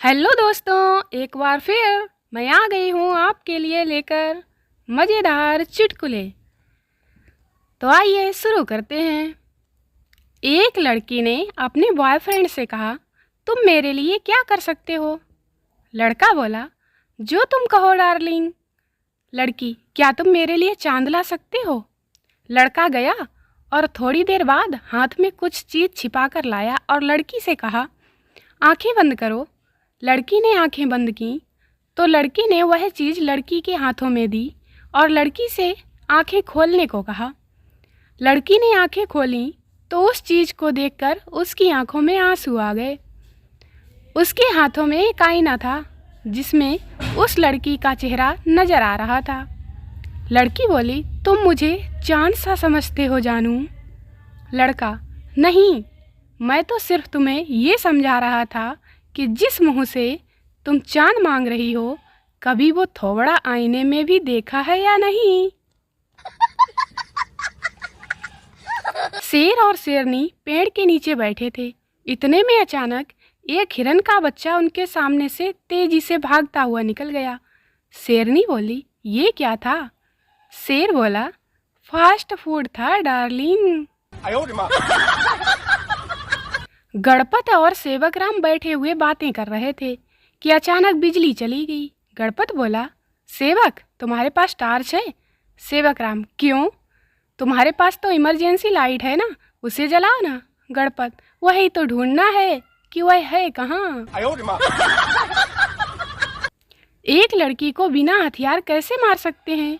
Hello दोस्तों, एक बार फिर मैं आ गई हूँ आपके लिए लेकर मज़ेदार चुटकुले। तो आइए शुरू करते हैं। एक लड़की ने अपने बॉयफ्रेंड से कहा, तुम मेरे लिए क्या कर सकते हो? लड़का बोला, जो तुम कहो डार्लिंग। लड़की, क्या तुम मेरे लिए चांद ला सकते हो? लड़का गया और थोड़ी देर बाद हाथ में कुछ चीज़ छिपा कर लाया और लड़की से कहा, आंखें बंद करो। लड़की ने आंखें बंद की तो लड़की ने वह चीज़ लड़की के हाथों में दी और लड़की से आंखें खोलने को कहा। लड़की ने आंखें खोलीं तो उस चीज़ को देखकर उसकी आंखों में आंसू आ गए। उसके हाथों में एक आईना था जिसमें उस लड़की का चेहरा नजर आ रहा था। लड़की बोली, तुम मुझे चांद सा समझते हो जानू? लड़का, नहीं, मैं तो सिर्फ तुम्हें ये समझा रहा था कि जिस मुंह से तुम चांद मांग रही हो, कभी वो थोबड़ा आईने में भी देखा है या नहीं? शेर और शेरनी पेड़ के नीचे बैठे थे। इतने में अचानक एक हिरन का बच्चा उनके सामने से तेजी से भागता हुआ निकल गया। शेरनी बोली, ये क्या था? शेर बोला, फास्ट फूड था डार्लिंग। गणपत और सेवक राम बैठे हुए बातें कर रहे थे कि अचानक बिजली चली गई। गणपत बोला, सेवक, तुम्हारे पास टॉर्च है? सेवक राम, क्यों? तुम्हारे पास तो इमरजेंसी लाइट है ना, उसे जलाओ ना। गणपत, वही तो ढूंढना है कि वह है कहाँ। एक लड़की को बिना हथियार कैसे मार सकते हैं?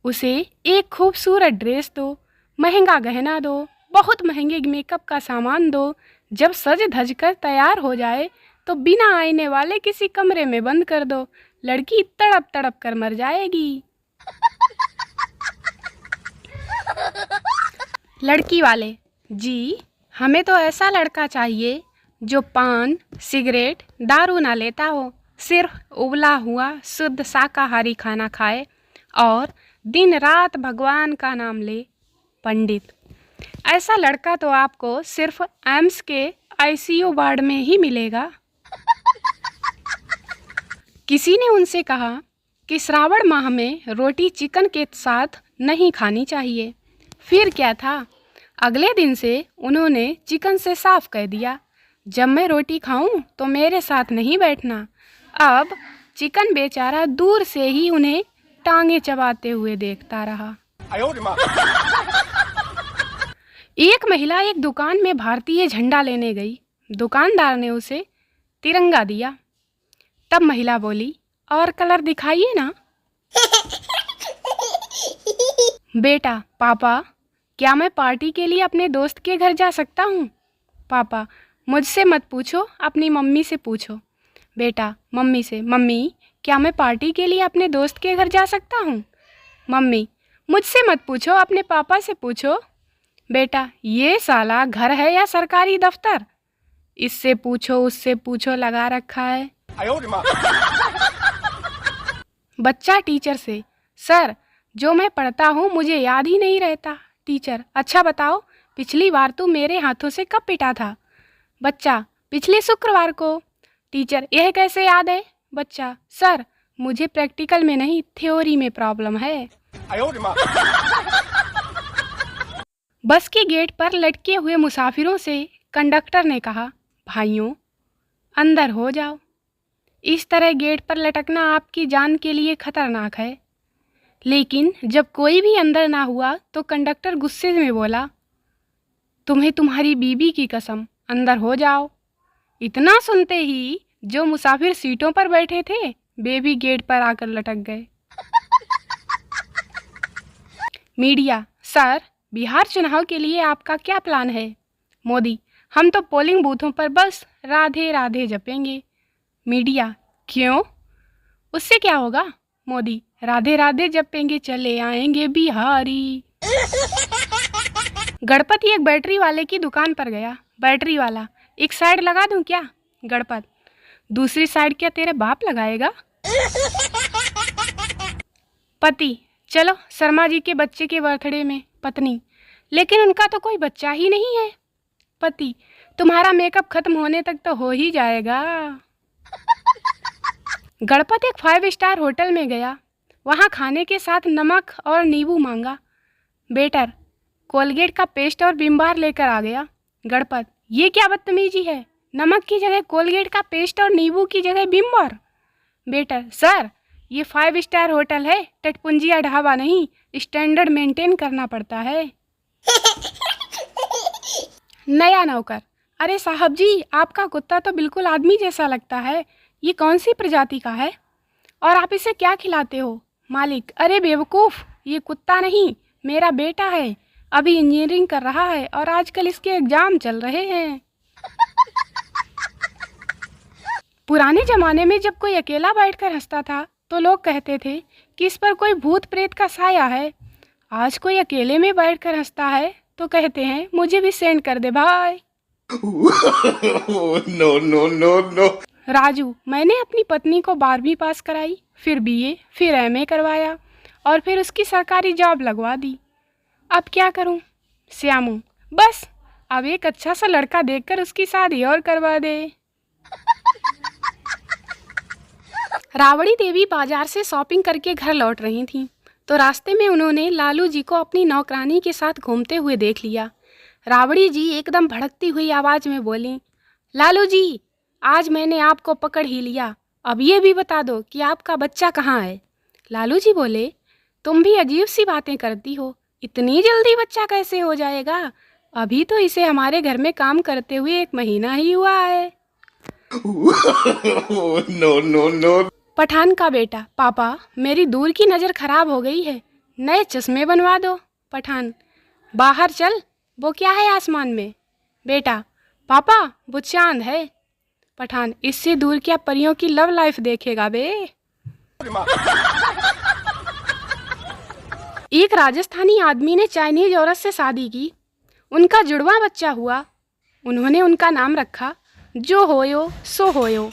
उसे एक खूबसूरत ड्रेस दो, महंगा गहना दो, बहुत महंगे मेकअप का सामान दो। जब सज धज कर तैयार हो जाए तो बिना आईने वाले किसी कमरे में बंद कर दो। लड़की तड़प तड़प कर मर जाएगी। लड़की वाले, जी, हमें तो ऐसा लड़का चाहिए जो पान, सिगरेट, दारू ना लेता हो, सिर्फ उबला हुआ शुद्ध शाकाहारी खाना खाए और दिन रात भगवान का नाम ले। पंडित, ऐसा लड़का तो आपको सिर्फ एम्स के आईसीयू वार्ड में ही मिलेगा। किसी ने उनसे कहा कि श्रावण माह में रोटी चिकन के साथ नहीं खानी चाहिए। फिर क्या था, अगले दिन से उन्होंने चिकन से साफ कह दिया, जब मैं रोटी खाऊं तो मेरे साथ नहीं बैठना। अब चिकन बेचारा दूर से ही उन्हें टांगे चबाते हुए देखता रहा। एक महिला एक दुकान में भारतीय झंडा लेने गई। दुकानदार ने उसे तिरंगा दिया। तब महिला बोली, और कलर दिखाइए ना। बेटा, पापा, क्या मैं पार्टी के लिए अपने दोस्त के घर जा सकता हूँ? पापा, मुझसे मत पूछो, अपनी मम्मी से पूछो। बेटा, मम्मी से, मम्मी, क्या मैं पार्टी के लिए अपने दोस्त के घर जा सकता हूँ? मम्मी, मुझसे मत पूछो, अपने पापा से पूछो। बेटा, ये साला घर है या सरकारी दफ्तर? इससे पूछो उससे पूछो लगा रखा है। बच्चा टीचर से, सर, जो मैं पढ़ता हूँ मुझे याद ही नहीं रहता। टीचर, अच्छा बताओ, पिछली बार तू मेरे हाथों से कब पिटा था? बच्चा, पिछले शुक्रवार को। टीचर, यह कैसे याद है? बच्चा, सर, मुझे प्रैक्टिकल में नहीं, थ्योरी में प्रॉब्लम है। बस के गेट पर लटके हुए मुसाफिरों से कंडक्टर ने कहा, भाइयों, अंदर हो जाओ। इस तरह गेट पर लटकना आपकी जान के लिए खतरनाक है। लेकिन जब कोई भी अंदर ना हुआ तो कंडक्टर गुस्से में बोला, तुम्हें तुम्हारी बीबी की कसम, अंदर हो जाओ। इतना सुनते ही जो मुसाफिर सीटों पर बैठे थे वे भी गेट पर आकर लटक गए। मीडिया, सर, बिहार चुनाव के लिए आपका क्या प्लान है? मोदी, हम तो पोलिंग बूथों पर बस राधे राधे जपेंगे। मीडिया, क्यों? उससे क्या होगा? मोदी, राधे राधे जपेंगे चले आएंगे बिहारी। गणपति एक बैटरी वाले की दुकान पर गया। बैटरी वाला, एक साइड लगा दूं क्या? गणपत, दूसरी साइड क्या तेरे बाप लगाएगा? पति, चलो शर्मा जी के बच्चे के बर्थडे में। पत्नी, लेकिन उनका तो कोई बच्चा ही नहीं है। पति, तुम्हारा मेकअप खत्म होने तक तो हो ही जाएगा। गणपत एक 5 स्टार होटल में गया। वहाँ खाने के साथ नमक और नींबू मांगा। वेटर कोलगेट का पेस्ट और विम बार लेकर आ गया। गणपत, ये क्या बदतमीजी है? नमक की जगह कोलगेट का पेस्ट और नींबू की जगह विम बार। वेटर, सर ये 5 स्टार होटल है, टटपुंजिया ढाबा नहीं, स्टैंडर्ड मेंटेन करना पड़ता है। नया नौकर, अरे साहब जी, आपका कुत्ता तो बिल्कुल आदमी जैसा लगता है, ये कौन सी प्रजाति का है और आप इसे क्या खिलाते हो? मालिक, अरे बेवकूफ़, ये कुत्ता नहीं, मेरा बेटा है, अभी इंजीनियरिंग कर रहा है और आजकल इसके एग्ज़ाम चल रहे हैं। पुराने ज़माने में जब कोई अकेला बैठकर हंसता था तो लोग कहते थे कि इस पर कोई भूत प्रेत का साया है। आज कोई अकेले में बैठकर हंसता है तो कहते हैं मुझे भी सेंड कर दे भाई। No no no no. Raju, मैंने अपनी पत्नी को 12वीं पास कराई, फिर बीए, फिर एमए करवाया और फिर उसकी सरकारी जॉब लगवा दी। अब क्या करूं? श्यामू, बस अब एक अच्छा सा लड़का देखकर उसकी शादी और करवा दे। रावड़ी देवी बाजार से शॉपिंग करके घर लौट रही थीं, तो रास्ते में उन्होंने लालू जी को अपनी नौकरानी के साथ घूमते हुए देख लिया। रावड़ी जी एकदम भड़कती हुई आवाज़ में बोली, लालू जी, आज मैंने आपको पकड़ ही लिया, अब ये भी बता दो कि आपका बच्चा कहाँ है। लालू जी बोले, तुम भी अजीब सी बातें करती हो, इतनी जल्दी बच्चा कैसे हो जाएगा? अभी तो इसे हमारे घर में काम करते हुए 1 महीना ही हुआ है। No no no. पठान का बेटा, पापा मेरी दूर की नज़र खराब हो गई है, नए चश्मे बनवा दो। पठान, बाहर चल, वो क्या है आसमान में? बेटा, पापा वो चांद है। पठान, इससे दूर क्या परियों की लव लाइफ देखेगा बे? एक राजस्थानी आदमी ने चाइनीज औरत से शादी की, उनका जुड़वा बच्चा हुआ। उन्होंने उनका नाम रखा जो होयो सो होयो।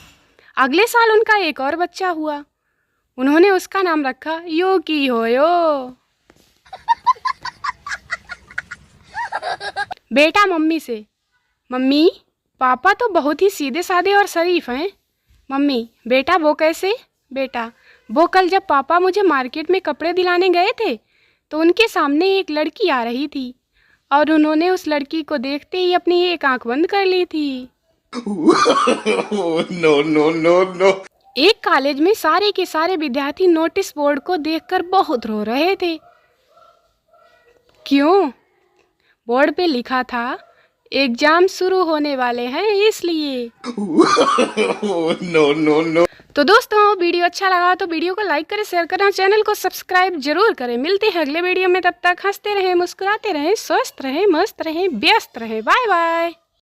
अगले साल उनका एक और बच्चा हुआ, उन्होंने उसका नाम रखा यो की होयो। बेटा मम्मी से, मम्मी पापा तो बहुत ही सीधे साधे और शरीफ हैं। मम्मी, बेटा वो कैसे? बेटा, वो कल जब पापा मुझे मार्केट में कपड़े दिलाने गए थे तो उनके सामने एक लड़की आ रही थी और उन्होंने उस लड़की को देखते ही अपनी एक आंख बंद कर ली थी। No no no no. एक कॉलेज में सारे के सारे विद्यार्थी नोटिस बोर्ड को देखकर बहुत रो रहे थे। क्यों? बोर्ड पे लिखा था एग्जाम शुरू होने वाले हैं इसलिए। No no no. तो दोस्तों, वीडियो अच्छा लगा तो वीडियो को लाइक करें, शेयर करें, चैनल को सब्सक्राइब जरूर करें। मिलते हैं अगले वीडियो में, तब तक हंसते रहें, मुस्कुराते रहें, स्वस्थ रहें, मस्त रहें, व्यस्त रहें। Bye bye.